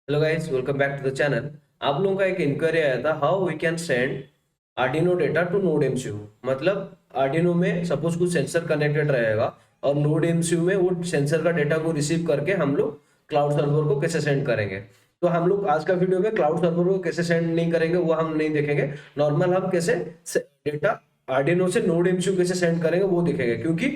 Hello guys, welcome back to the channel. आप लोगों का एक इंक्वायरी आया था, how we can send Arduino data to Node MCU. मतलब आर्डिनो में सपोज कुछ सेंसर कनेक्टेड रहेगा और नोड एमसीयू में वो सेंसर का डेटा को रिसीव करके हम लोग क्लाउड सर्वर को कैसे सेंड करेंगे। तो हम लोग आज का वीडियो में क्लाउड सर्वर को कैसे सेंड नहीं करेंगे वो हम नहीं देखेंगे। नॉर्मल हम कैसे डेटा आर्डिनो से नोड एमसीयू कैसे सेंड करेंगे वो देखेंगे, क्योंकि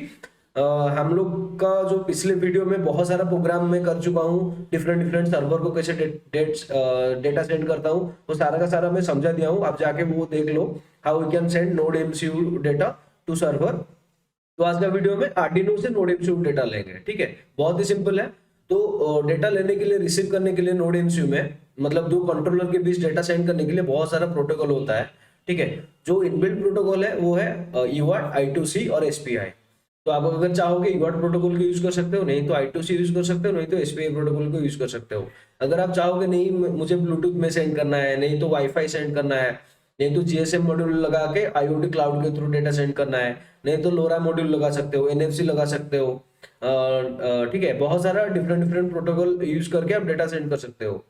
हम लोग का जो पिछले वीडियो में बहुत सारा प्रोग्राम मैं कर चुका हूँ, डिफरेंट डिफरेंट सर्वर को कैसे डेटा सेंड करता हूँ, वो सारा का सारा मैं समझा दिया हूँ। आप जाके वो देख लो, how we can send NodeMCU data to server. तो आज का वीडियो में आर्डिनो से नोड एमसीयू डेटा लेंगे, ठीक है। बहुत ही सिंपल है। तो डेटा लेने के लिए, रिसीव करने के लिए नोड एमसीयू में, मतलब दो कंट्रोलर के बीच डेटा सेंड करने के लिए बहुत सारा प्रोटोकॉल होता है, ठीक है। जो इनबिल्ट प्रोटोकॉल है वो है यूआर्ट, I2C और एसपीआई। तो आप अगर चाहोगे यूआर्ट प्रोटोकॉल को यूज कर सकते हो, नहीं तो I2C यूज कर सकते हो, नहीं तो एसपीआई प्रोटोकॉल को यूज कर सकते हो। अगर आप चाहोगे नहीं मुझे ब्लूटूथ में सेंड करना है, नहीं तो वाईफाई सेंड करना है, नहीं तो जीएसएम मॉड्यूल लगा के आईओटी क्लाउड के थ्रू डेटा सेंड करना है, नहीं तो लोरा मॉड्यूल लगा सकते हो, एनएफसी लगा सकते हो, ठीक है। बहुत सारा डिफरेंट डिफरेंट प्रोटोकॉल यूज करके आप डेटा सेंड कर सकते हो।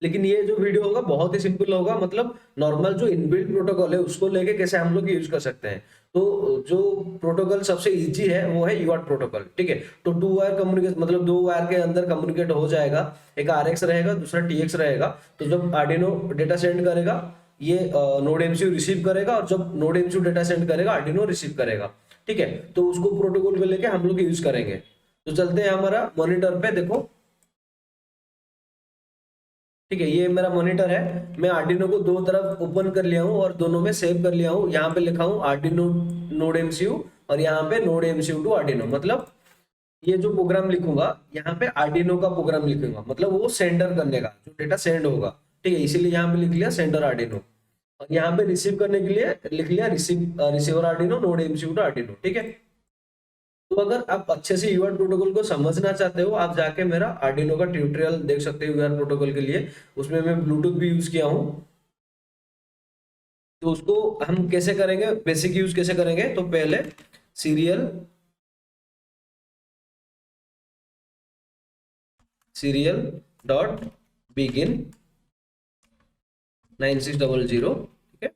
लेकिन ये जो वीडियो होगा बहुत ही सिंपल होगा, मतलब नॉर्मल जो इनबिल्ट प्रोटोकॉल है उसको लेके कैसे हम लोग यूज कर सकते हैं। तो जो प्रोटोकॉल सबसे इजी है वो है यूआर्ट प्रोटोकॉल, ठीक है। तो टू वायर कम्युनिकेशन, मतलब दो वायर के अंदर कम्युनिकेट हो जाएगा। एक आरएक्स रहेगा, दूसरा टीएक्स रहेगा। तो जब आर्डिनो डेटा सेंड करेगा, ये नोड एमसीयू रिसीव करेगा, और जब नोड एमसीयू डेटा सेंड करेगा आर्डिनो रिसीव करेगा, ठीक है। तो उसको प्रोटोकॉल को लेके हम लोग यूज करेंगे। तो चलते हैं हमारा मॉनिटर पे, देखो, ठीक है। ये मेरा मॉनिटर है। मैं आर्डिनो को दो तरफ ओपन कर लिया हूँ और दोनों में सेव कर लिया हूँ। यहाँ पे लिखा हूँ आर्डिनो नोड एमसीयू, और यहाँ पे नोड एमसीयू टू आर्डिनो। मतलब ये जो प्रोग्राम लिखूंगा यहाँ पे आर्डिनो का प्रोग्राम लिखूंगा, मतलब वो सेंडर करने का, जो डेटा सेंड होगा, ठीक है। इसीलिए यहाँ पे लिख लिया सेंडर आर्डिनो। और यहाँ पे रिसीव करने के लिए लिख लिया receiver Arduino Node MCU to Arduino, ठीक है। तो अगर आप अच्छे से यूआर्ट प्रोटोकॉल को समझना चाहते हो, आप जाके मेरा आर्डिनो का ट्यूटोरियल देख सकते हो यूआर्ट प्रोटोकॉल के लिए। उसमें मैं ब्लूटूथ भी यूज किया हूँ। तो उसको हम कैसे करेंगे, बेसिक यूज कैसे करेंगे, तो पहले सीरियल सीरियल डॉट बिगिन 9600, ठीक है।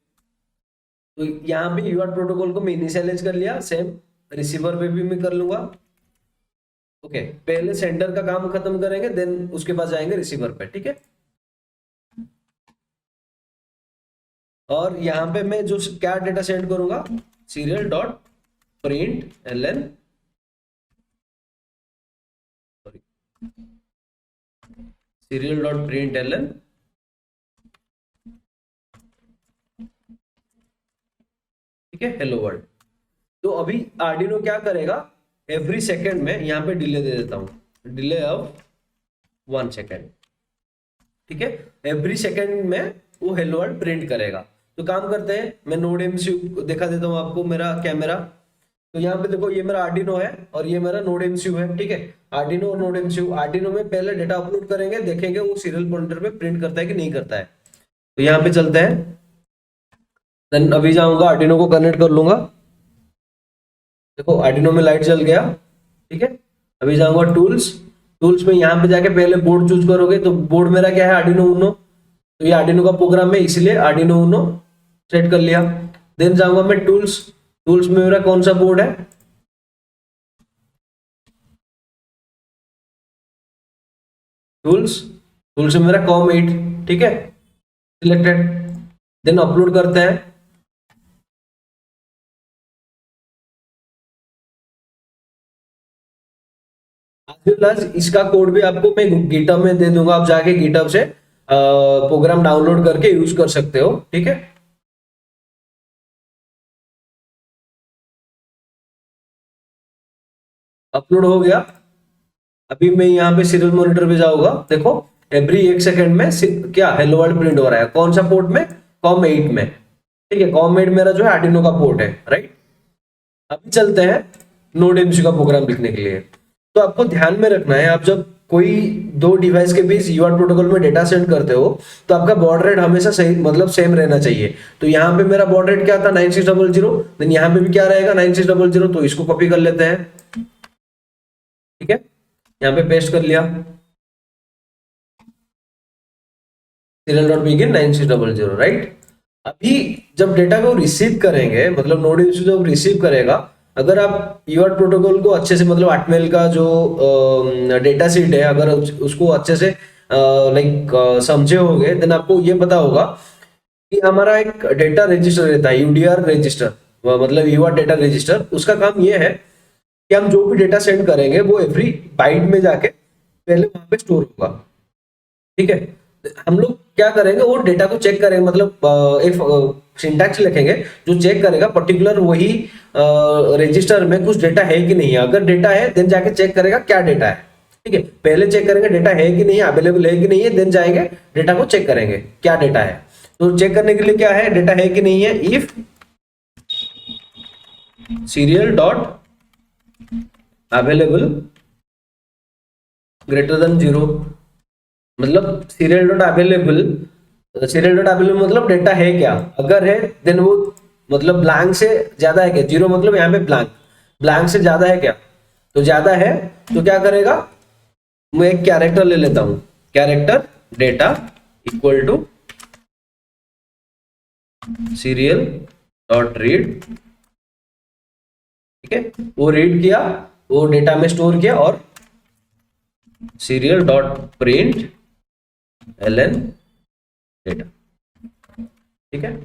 तो यहाँ पे यूआर्ट प्रोटोकॉल को मैं इनिशियलाइज कर लिया, सेम रिसीवर पे भी मैं कर लूंगा। ओके, पहले सेंडर का काम खत्म करेंगे, देन उसके बाद जाएंगे रिसीवर पे, ठीक है। और यहाँ पे मैं जो क्या डेटा सेंड करूंगा, serial dot print L N, sorry, serial dot print L N, ठीक है, हेलो वर्ल्ड। तो अभी आर्डिनो क्या करेगा, एवरी सेकेंड में यहाँ पे डिले दे देता हूँ, डिले ऑफ 1 सेकेंड, ठीक है। एवरी सेकेंड में वो हेलो वर्ल्ड प्रिंट करेगा। तो काम करते हैं, मैं नोड एमसीयू दिखा देता हूँ आपको, मेरा कैमरा। तो यहाँ पे देखो, ये मेरा आर्डिनो है और ये मेरा नोड एमसीयू है, ठीक है। आर्डिनो और नोड एमसीयू, आर्डिनो में पहले डेटा अपलोड करेंगे, देखेंगे वो सीरियल पॉइंटर पे प्रिंट करता है कि नहीं करता है। तो यहाँ पे चलते हैं, देन अभी जाऊंगा आर्डिनो को कनेक्ट कर लूंगा। देखो आर्डिनो में लाइट जल गया, ठीक है। अभी जाऊंगा टूल्स, टूल्स में यहाँ पे जाके पहले बोर्ड चूज करोगे। तो बोर्ड मेरा क्या है, आर्डिनो उनो। तो ये आर्डिनो का प्रोग्राम है, इसलिए आर्डिनो उनो सेट कर लिया। देन जाऊंगा मैं टूल्स, टूल्स में मेरा कौन सा बोर्ड है, टूल्स, टूल्स में मेरा कॉम 8, ठीक है, सिलेक्टेड। देन अपलोड करते हैं। प्लस इसका कोड भी आपको मैं गिटहब में दे दूंगा, आप जाके गिटहब से प्रोग्राम डाउनलोड करके यूज कर सकते हो, ठीक है। अपलोड हो गया। अभी मैं यहाँ पे सीरियल मॉनिटर पे जाऊंगा, देखो एवरी 1 सेकंड में क्या हेलो वर्ल्ड प्रिंट हो रहा है, कौन सा पोर्ट में, कॉम 8 में, ठीक है। कॉम 8 मेरा जो है आर्डिनो का पोर्ट है, राइट। अभी चलते हैं नोड एमसीयू का प्रोग्राम लिखने के लिए। तो आपको ध्यान में रखना है, आप जब कोई दो डिवाइस के बीच यूआर्ट प्रोटोकॉल में डेटा सेंड करते हो, तो आपका बॉड रेट हमेशा सही, मतलब सेम रहना चाहिए। तो यहाँ पे मेरा बॉड रेट क्या था, 9600, देन यहाँ पे भी क्या रहेगा 9600। तो इसको कॉपी कर लेते हैं, ठीक है, यहाँ पे पेस्ट कर लिया। Serial dot begin 9600, right. अभी जब डेटा को रिसीव करेंगे, मतलब नोड इश्यू जब रिसीव करेगा, अगर आप यूआरट प्रोटोकॉल को अच्छे से, मतलब आटमेल का जो डेटा सीट है, अगर उसको अच्छे से लाइक समझे होगे, देन आपको ये पता होगा कि हमारा एक डेटा रजिस्टर रहता है, यूडीआर रजिस्टर, मतलब यूआर डेटा रजिस्टर। उसका काम ये है कि हम जो भी डेटा सेंड करेंगे वो एवरी बाइट में जाके पहले वहां पे स्टोर होगा, ठीक है। हम लोग क्या करेंगे, वो डेटा को चेक करेंगे, मतलब एक सिंटैक्स लिखेंगे जो चेक करेगा पर्टिकुलर वही रजिस्टर में कुछ डेटा है कि नहीं है। अगर डेटा है देन जाके चेक करेगा क्या डेटा है, ठीक है। पहले चेक करेंगे डेटा है कि नहीं है, अवेलेबल है कि नहीं है, देन जाएंगे डेटा को चेक करेंगे क्या डेटा है। तो चेक करने के लिए क्या है, डेटा है कि नहीं है, if serial dot available greater than 0, मतलब सीरियल डॉट अवेलेबल मतलब डेटा है क्या, अगर है देन वो मतलब ब्लैंक से ज्यादा है क्या, 0 मतलब यहाँ पे ब्लैंक, ब्लैंक से ज्यादा है क्या, तो ज्यादा है तो क्या करेगा, मैं एक कैरेक्टर ले लेता हूं, character data equal to serial dot read, ठीक है। वो रीड किया, वो डेटा में स्टोर किया, और serial dot print L N data, ठीक है।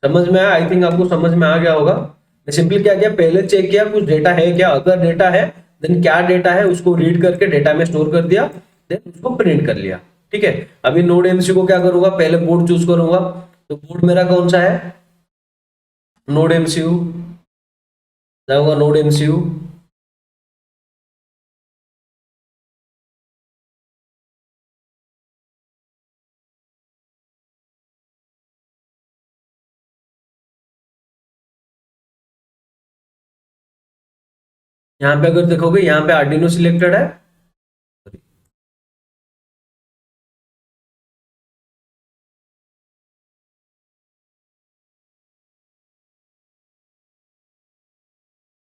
समझ में आया, आई थिंक आपको समझ में आ गया होगा। मैं सिंपली क्या किया, पहले चेक किया कुछ डेटा है क्या, अगर डेटा है देन क्या डेटा है उसको रीड करके डेटा में स्टोर कर दिया, देन उसको प्रिंट कर लिया, ठीक है। अभी नोड एमसीयू को क्या करूंगा, पहले पोर्ट चूज करूंगा, तो पोर्ट मेरा कौन सा है, नोड एमसीयू, जाऊंगा नोड एमसीयू, यहाँ पे अगर देखोगे यहाँ पे आर्डिनो सिलेक्टेड है,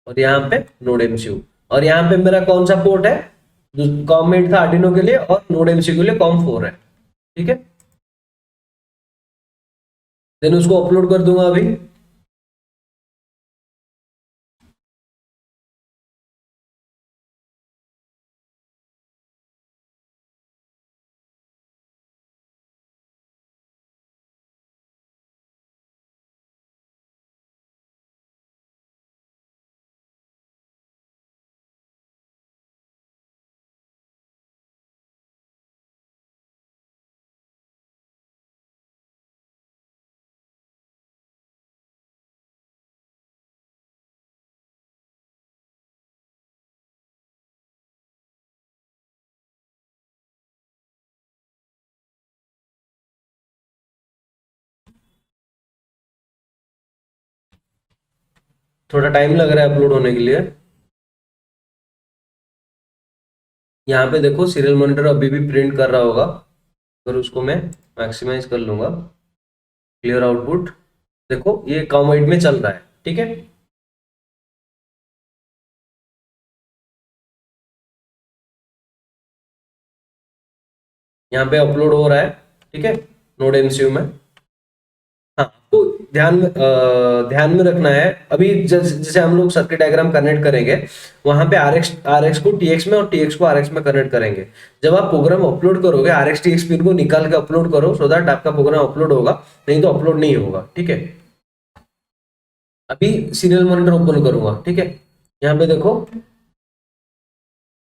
और यहाँ पे नोड एमसीयू, और यहाँ पे मेरा कौन सा पोर्ट है, जो कॉम 8 था आर्डिनो के लिए, और नोड एमसीयू के लिए कॉम 4 है, ठीक है। देन उसको अपलोड कर दूंगा अभी। थोड़ा टाइम लग रहा है अपलोड होने के लिए। यहाँ पे देखो सीरियल मॉनिटर अभी भी प्रिंट कर रहा होगा, अगर उसको मैं मैक्सिमाइज कर लूंगा, क्लियर आउटपुट, देखो ये कॉम 8 में चल रहा है, ठीक है। यहाँ पे अपलोड हो रहा है, ठीक है, नोड एमसीयू में। हाँ, तो ध्यान में रखना है, अभी जैसे हम लोग सर्किट डायग्राम कनेक्ट करेंगे, वहां पे आरएक्स को टीएक्स में और टीएक्स को आरएक्स में कनेक्ट करेंगे। जब आप प्रोग्राम अपलोड करोगे, आरएक्स टीएक्स पिन को निकाल के अपलोड करो, सो दैट आपका प्रोग्राम अपलोड होगा, नहीं तो अपलोड नहीं होगा, ठीक है। अभी सीरियल मॉनिटर ओपन करूंगा, ठीक है। यहाँ पे देखो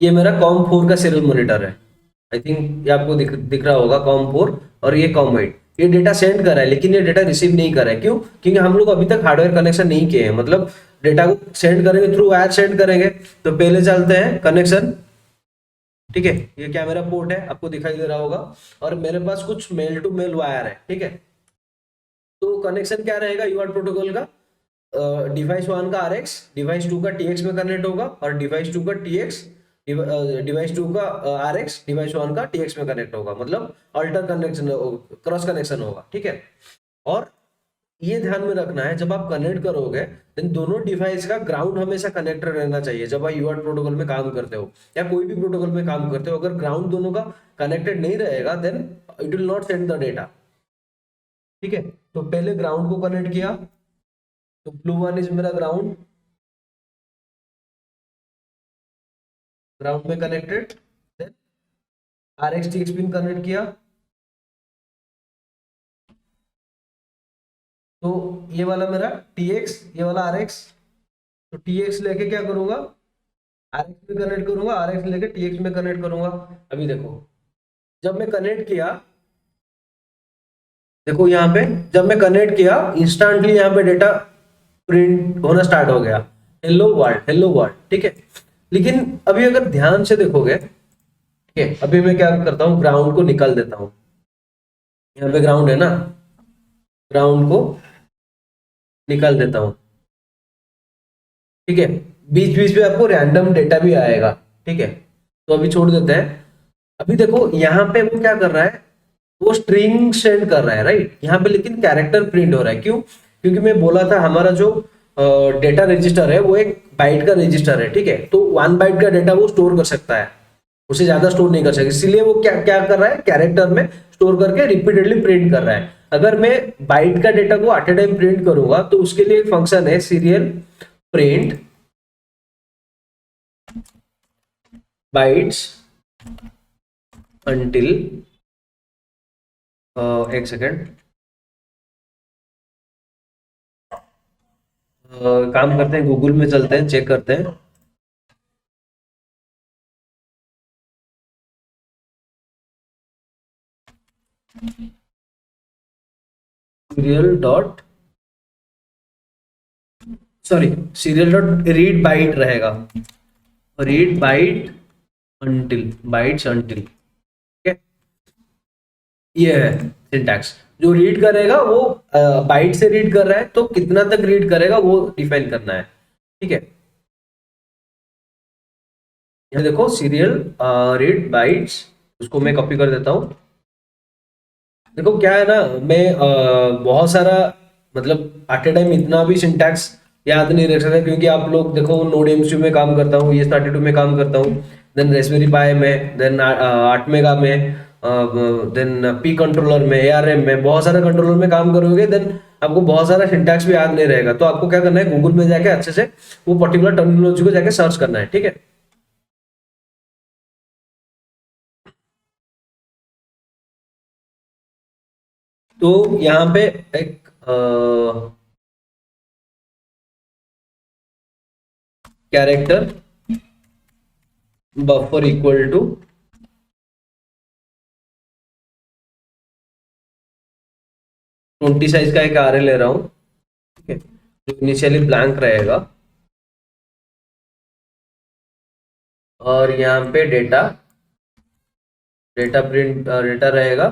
ये मेरा कॉम 4 का सीरियल मॉनिटर है, आई थिंक ये आपको दिख रहा होगा, कॉम 4, और ये कॉम 8। ये डेटा सेंड कर रहा है लेकिन ये डेटा रिसीव नहीं कर रहा है, क्यों, क्योंकि हम लोग अभी तक हार्डवेयर कनेक्शन नहीं किए हैं, मतलब डेटा को सेंड करेंगे थ्रू वायर सेंड करेंगे। तो पहले चलते हैं कनेक्शन, ठीक है। ये क्या मेरा पोर्ट है, आपको दिखाई दे रहा होगा, और मेरे पास कुछ मेल टू मेल वायर है, ठीक है। तो कनेक्शन क्या रहेगा यूआरट प्रोटोकॉल का, डिवाइस 1 का आरएक्स डिवाइस 2 का टीएक्स में कनेक्ट होगा, और डिवाइस 2 का टीएक्स डिवाइस 2 का आरएक्स डिवाइस 1 का टीएक्स में कनेक्ट होगा, मतलब अल्टर कनेक्शन, क्रॉस कनेक्शन होगा, ठीक है। और ये ध्यान में रखना है, जब आप कनेक्ट करोगे देन दोनों डिवाइस का ग्राउंड हमेशा कनेक्टेड रहना चाहिए। जब आप यूआरट प्रोटोकॉल में काम करते हो या कोई भी प्रोटोकॉल में काम करते हो, अगर ग्राउंड दोनों का कनेक्टेड नहीं रहेगा then it will not send the data. ठीक है, तो पहले ग्राउंड को कनेक्ट किया, तो ब्लू वन इज मेरा ग्राउंड, ग्राउंड में connected. Then RxTx pin connect किया, तो ये वाला मेरा TX, ये वाला RX, तो TX लेके क्या करूंगा, RX में कनेक्ट करूंगा, RX लेके TX में कनेक्ट करूंगा। अभी देखो जब मैं कनेक्ट किया, देखो यहाँ पे जब मैं कनेक्ट किया इंस्टेंटली यहाँ पे डेटा प्रिंट होना स्टार्ट हो गया, हेलो वर्ल्ड, हेलो वर्ल्ड। ठीक है, लेकिन अभी अगर ध्यान से देखोगे, ठीक है, अभी मैं क्या करता हूँ, ग्राउंड को निकाल देता हूँ। यहाँ पे ग्राउंड है ना, ग्राउंड को निकाल देता हूँ। ठीक है, बीच बीच में आपको रैंडम डेटा भी आएगा। ठीक है, तो अभी छोड़ देते हैं। अभी देखो यहाँ पे वो क्या कर रहा है, वो स्ट्रिंग सेंड कर रहा है, राइट। यहाँ पे लेकिन कैरेक्टर प्रिंट हो रहा है, क्यों? क्योंकि मैं बोला था हमारा जो डेटा रजिस्टर है वो एक बाइट का रजिस्टर है। ठीक है, तो 1 बाइट का डेटा वो स्टोर कर सकता है, उससे ज्यादा स्टोर नहीं कर सकता। इसीलिए वो क्या क्या कर रहा है, कैरेक्टर में स्टोर करके रिपीटेडली प्रिंट कर रहा है। अगर मैं बाइट का डेटा को एट ए टाइम प्रिंट करूंगा तो उसके लिए एक फंक्शन है सीरियल प्रिंट बाइट्स अंटिल, एक सेकेंड, काम करते हैं, गूगल में चलते हैं, चेक करते हैं। Serial dot, sorry, serial dot read byte रहेगा, read byte until, bytes until. ठीक है, ये है सिंटैक्स। जो रीड करेगा वो बाइट से रीड कर रहा है, तो कितना तक रीड करेगा वो डिफाइन करना है। ठीक है, ये देखो सीरियल रीड बाइट्स, उसको मैं कॉपी कर देता हूँ। देखो क्या है ना, मैं बहुत सारा मतलब एट ए टाइम इतना भी सिंटैक्स याद नहीं रख सकता, क्योंकि आप लोग देखो नोड एमसीयू में काम करता हूँ, ES32 में काम करता हूँ, देन रेस्पबेरी पाई में, देन आटमेगा में, देन पी कंट्रोलर में, ARM में, बहुत सारे कंट्रोलर में काम करोगे, देन आपको बहुत सारा सिंटैक्स भी याद नहीं रहेगा। तो आपको क्या करना है, गूगल में जाके अच्छे से वो पर्टिकुलर टर्मिनोलॉजी को जाके सर्च करना है। ठीक है, तो यहाँ पे एक character buffer equal to 20 size का एक आर ले रहा हूँ। ठीक है, जो इनिशियली ब्लैंक रहेगा, और यहाँ पे डेटा, डेटा प्रिंट, डेटा रहेगा,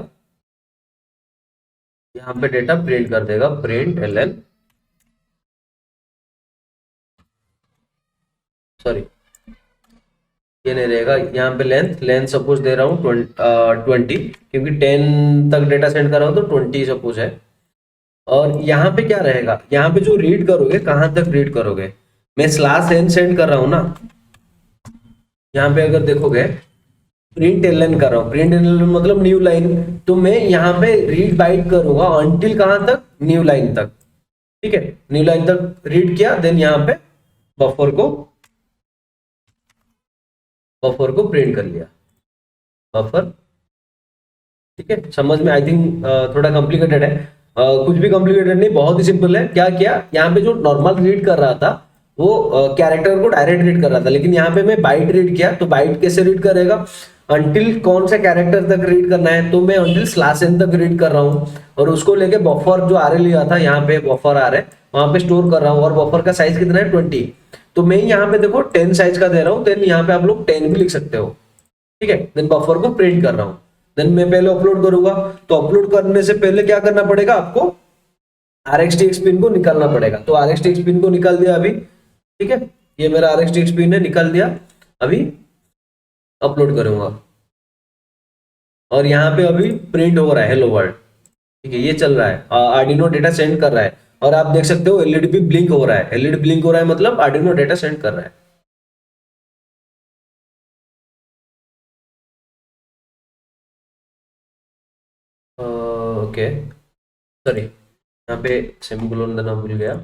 यहाँ पे डेटा प्रिंट कर देगा, प्रिंट ln, सॉरी ये नहीं रहेगा, यहाँ पे लेंथ, लेंथ सपोज दे रहा हूँ 20, क्योंकि 10 तक डेटा सेंड कर रहा हूँ तो 20 सपोज है। और यहाँ पे क्या रहेगा, यहाँ पे जो रीड करोगे कहाँ तक रीड करोगे, मैं स्लैश n सेंड कर रहा हूँ ना, यहाँ पे अगर देखोगे प्रिंट ln कर रहा हूँ, प्रिंट ln मतलब न्यू लाइन, तो मैं यहाँ पे रीड बाइट करूंगा अंटिल कहाँ तक, न्यू लाइन तक। ठीक है, न्यू लाइन तक रीड किया, देन यहाँ पे बफर को, बफर को प्रिंट कर लिया, बफर। ठीक है, समझ में, आई थिंक थोड़ा कॉम्प्लिकेटेड है, कुछ भी कॉम्प्लिकेटेड नहीं, बहुत ही सिंपल है। क्या किया, यहाँ पे जो नॉर्मल रीड कर रहा था वो कैरेक्टर को डायरेक्ट रीड कर रहा था, लेकिन यहाँ पे मैं बाइट रीड किया, तो बाइट कैसे रीड करेगा, अंटिल कौन सा कैरेक्टर तक रीड करना है, तो मैं अंटिल स्लैश n तक रीड कर रहा हूँ, और उसको लेके बफर जो आर लिया था, यहाँ पे बफर आ रहा है, वहां पे स्टोर कर रहा हूँ, और बफर का साइज कितना है 20, तो मैं यहाँ पे देखो 10 साइज का दे रहा हूँ, देन यहाँ पे आप लोग 10 भी लिख सकते हो। ठीक है, देन बफर को प्रिंट कर रहा हूँ, देन मैं पहले अपलोड करूंगा, तो अपलोड करने से पहले क्या करना पड़ेगा आपको, RxTx पिन को निकालना पड़ेगा, तो RxTx पिन को निकाल दिया अभी। ठीक है, ये मेरा RxTx पिन है, निकाल दिया, अभी अपलोड करूंगा, और यहाँ पे अभी प्रिंट हो रहा है हेलो वर्ल्ड। ठीक है, ये चल रहा है, आर्डिनो डेटा सेंड कर रहा है, और आप देख सकते हो एलईडी भी ब्लिंक हो रहा है। एलईडी ब्लिंक हो रहा है मतलब आर्डिनो डेटा सेंड कर रहा है। ओके, सॉरी, यहाँ पे सेमीकोलन देना भूल गया।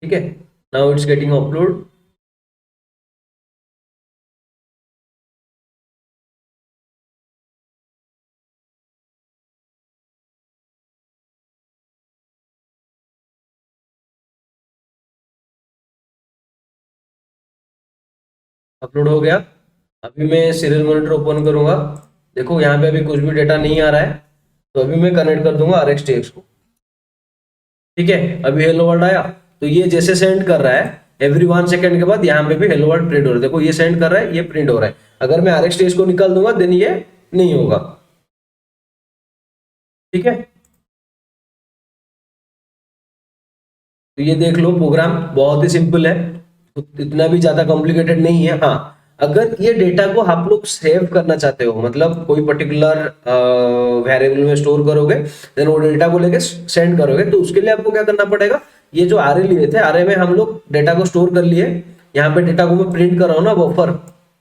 ठीक है, now it's getting upload. Upload हो गया। अभी मैं सीरियल मॉनिटर ओपन करूंगा। देखो यहाँ पे अभी कुछ भी डेटा नहीं आ रहा है, तो अभी मैं कनेक्ट कर दूंगा RxTX को। ठीक है, अभी हेलो वर्ल्ड आया, तो ये जैसे सेंड कर रहा है एवरी 1 सेकंड के बाद यहाँ पे भी हेलो वर्ल्ड प्रिंट हो रहा है। देखो ये सेंड कर रहा है, ये प्रिंट हो रहा है। अगर मैं RxTX को निकाल दूंगा देन ये नहीं होगा। ठीक है, तो ये देख लो, प्रोग्राम बहुत ही सिंपल है, इतना भी ज्यादा कॉम्प्लिकेटेड नहीं है। हाँ, अगर ये डेटा को आप लोग सेव करना चाहते हो, मतलब कोई पर्टिकुलर वेरिएबल में स्टोर करोगे, देन वो डेटा को लेके सेंड करोगे, तो उसके लिए आपको क्या करना पड़ेगा, ये जो आरए लिए थे, आरए में हम लोग डेटा को स्टोर कर लिए। यहाँ पे डेटा को मैं प्रिंट कर रहा हूँ ना, बफर,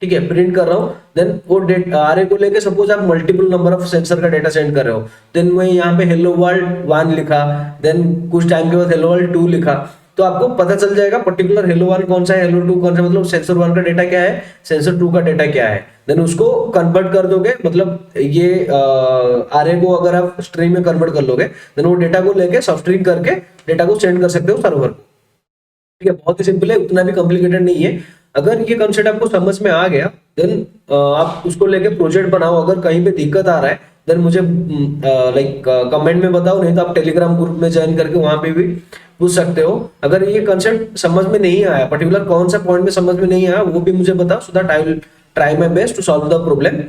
ठीक है, प्रिंट कर रहा हूँ। देन वो आरए को लेके सपोज आप मल्टीपल नंबर ऑफ सेंसर का डेटा सेंड कर रहे हो, देन मैं यहाँ पे हेलो वर्ल्ड 1 लिखा, देन कुछ टाइम के बाद हेलो वर्ल्ड 2 लिखा, तो आपको पता चल जाएगा पर्टिकुलर हेलो 1 कौन सा है, हेलो 2 कौन सा, मतलब सेंसर 1 का डेटा क्या है, सेंसर 2 का डेटा क्या है। देन उसको कन्वर्ट कर दोगे, मतलब ये आरए को अगर आप स्ट्रिंग में कन्वर्ट कर लोगे, देन वो डेटा को लेके सब स्ट्रिंग करके डेटा को सेंड कर सकते हो सर्वर को। ठीक है, बहुत ही सिंपल है, उतना भी कॉम्प्लिकेटेड नहीं है। अगर ये कंसेप्ट आपको समझ में आ गया, देन आप उसको लेके प्रोजेक्ट बनाओ। अगर कहीं पे दिक्कत आ रहा है, देन मुझे लाइक कमेंट में बताओ, नहीं तो आप टेलीग्राम ग्रुप में ज्वाइन करके वहां पे भी पूछ सकते हो। अगर ये कंसेप्ट समझ में नहीं आया, पर्टिकुलर कौन सा पॉइंट में समझ में नहीं आया, वो भी मुझे बताओ, so that I will try my best to solve the problem.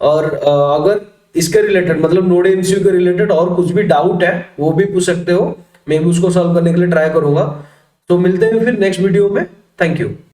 और अगर इसके रिलेटेड, मतलब नोड एमसीयू के रिलेटेड और कुछ भी डाउट है, वो भी पूछ सकते हो, मैं भी उसको सॉल्व करने के लिए ट्राई करूंगा। तो मिलते हैं फिर नेक्स्ट वीडियो में। Thank you.